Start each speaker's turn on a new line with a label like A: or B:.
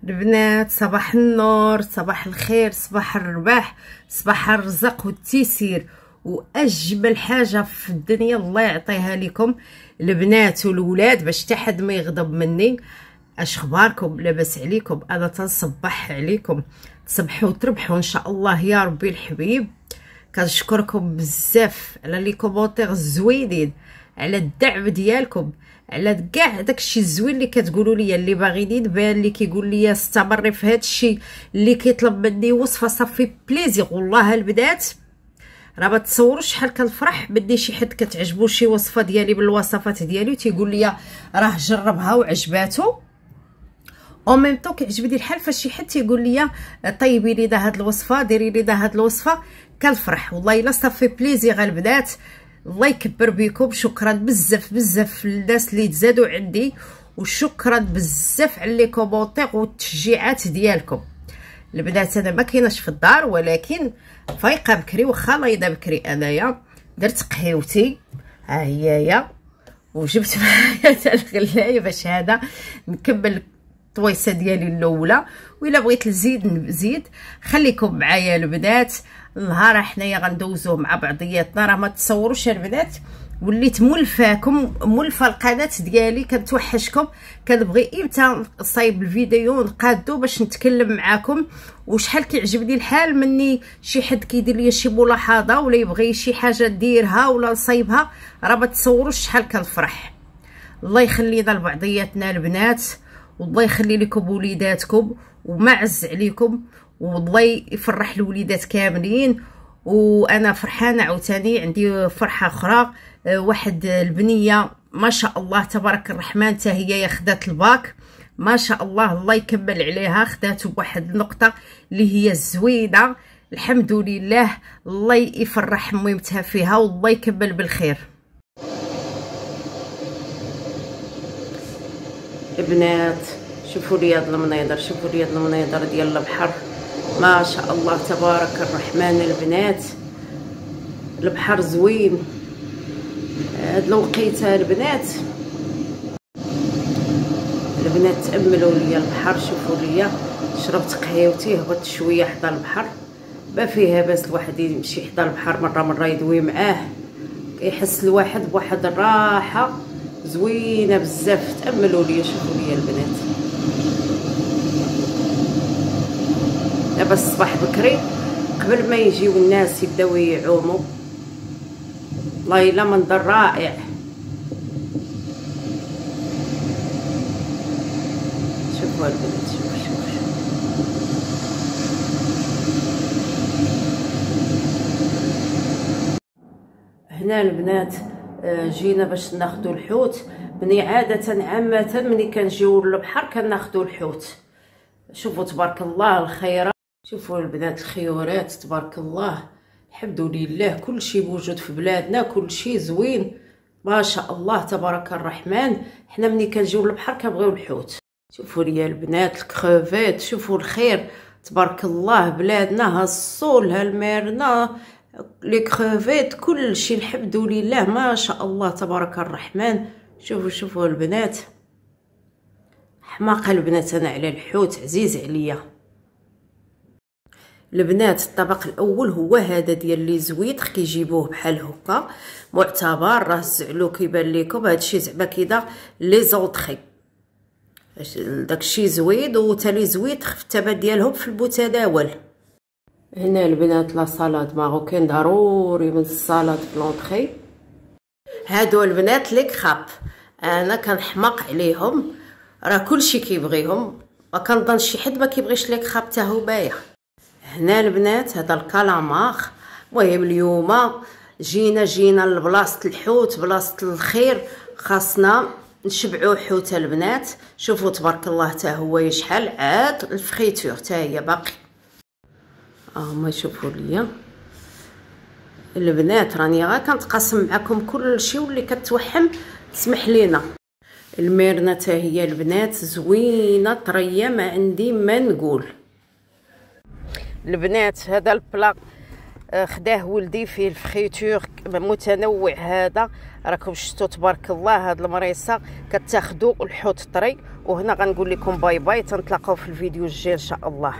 A: البنات صباح النور، صباح الخير، صباح الرباح، صباح الرزق والتيسير واجمل حاجه في الدنيا الله يعطيها لكم البنات والولاد باش حتى حد ما يغضب مني. اش اخباركم؟ لاباس عليكم؟ انا تنصبح عليكم، تصبحوا وتربحوا ان شاء الله يا ربي الحبيب. كنشكركم بزاف على لي كومونتير الزوينين، على الدعم ديالكم، على كاع داكشي الزوين اللي كتقولوا لي. اللي باغيين بان اللي كيقول لي استمري في هادشي، اللي كيطلب مني وصفه صافي بليزير. والله البنات راه ما تصوروش شحال كنفرح بدي شي حد كتعجبو شي وصفه ديالي من الوصفات ديالي وتيقول لي راه جربها وعجباتو. او ميم طون كيعجبني الحال فاش شي حد تيقول لي طيبي لي دا هاد الوصفه، ديري لي دا هاد الوصفه، كنفرح والله الا صافي بليزير البنات. الله يكبر بكم، شكرا بزاف بزاف للناس اللي تزادوا عندي، وشكرا بزاف على لي كومونتير والتشجيعات ديالكم. البنات انا ما كايناش في الدار ولكن فايقه بكري، واخا نايضه بكري انايا درت قهيوتي ها هيايا، وجبت معايا الغلايه باش هذا نكمل الطويسه ديالي الاولى، وإلا بغيت نزيد خليكم معايا البنات. النهار حنايا غندوزوه مع بعضياتنا، راه ما تصوروش البنات وليت ملفاكم، ملفه القناه ديالي، كنتوحشكم، كنبغي امتى نصايب الفيديو نقادو باش نتكلم معاكم. وشحال كيعجبني الحال مني شي حد كيدير لي شي ملاحظه ولا يبغي شي حاجه نديرها ولا نصايبها، راه ما تصوروش شحال كنفرح. الله يخلينا لبعضياتنا البنات، والله يخلي لكم وليداتكم وما عز عليكم، والله يفرح الوليدات كاملين. وانا فرحانه عاوتاني عندي فرحه اخرى، واحد البنيه ما شاء الله تبارك الرحمن حتى هي خدات الباك ما شاء الله، الله يكمل عليها، خداتو بواحد النقطه اللي هي زوينه الحمد لله. الله يفرح ميمتها فيها والله يكمل بالخير. البنات شوفوا لي هاد المنيضر، شوفوا لي هاد المنيضر ديال البحر ما شاء الله تبارك الرحمن البنات. البحر زوين هاد الوقيته البنات. البنات تاملوا لي البحر، شوفوا لي شربت قهيوتي، هبطت شويه حدا البحر، ما فيها باس الواحد يمشي حدا البحر مره يدوي معاه، كيحس الواحد بواحد الراحه زوينه بزاف. تاملوا لي، شوفوا لي البنات. دابا الصباح بكري قبل ما يجيو الناس يبداو يعوموا، والله الا منظر رائع. شوفوا البنات، شوفوا هنا البنات جينا باش ناخذوا الحوت. بني عاده عامه ملي كنجيو للبحر كناخذوا الحوت. شوفوا تبارك الله الخيرات، شوفوا البنات الخيورات تبارك الله الحمد لله. كل شيء موجود في بلادنا، كل شيء زوين ما شاء الله تبارك الرحمن. حنا ملي كنجيو للبحر كنبغيو الحوت. شوفوا لي البنات الكروفيت، شوفوا الخير تبارك الله. بلادنا ها الصول ها الميرنا لي كروفيت كل شيء الحمد لله ما شاء الله تبارك الرحمن. شوفوا البنات، حماقه البنات انا على الحوت، عزيز عليا البنات. الطبق الاول هو هذا ديال لي زويتر، كيجيبوه بحال هكا معتبر، راه الزعلو كيبان لكم هادشي زعما كيدا لي زونطري، داكشي زويد وتالي زويتر في الثمن ديالهم في المتناول. هنا البنات لا صالاد ماروكين ضروري من الصالاد في لونطري. هادو البنات لي كراب انا كنحماق عليهم، راه كلشي كيبغيهم، ما كنظنش شي حد ما كيبغيش لي كراب حتى هو بايع. هنا البنات هذا الكالامار. المهم اليوم جينا لبلاصه الحوت، بلاصه الخير، خاصنا نشبعوا حوت البنات. شوفوا تبارك الله حتى هو شحال عاد الفريتور حتى هي باقي. ما شوفوا ليا البنات، راني غير كنتقاسم معكم كل شيء واللي كتوحم تسمح لينا. الميرنا حتى هي البنات زوينه طريه ما عندي ما نقول. البنات هذا البلا خداه ولدي فيه الفخيتور متنوع. هذا راكم شفتوا تبارك الله. هاد المريصه كتاخذوا الحوت طري. وهنا غنقول لكم باي باي، تنتلاقاو في الفيديو الجاي ان شاء الله.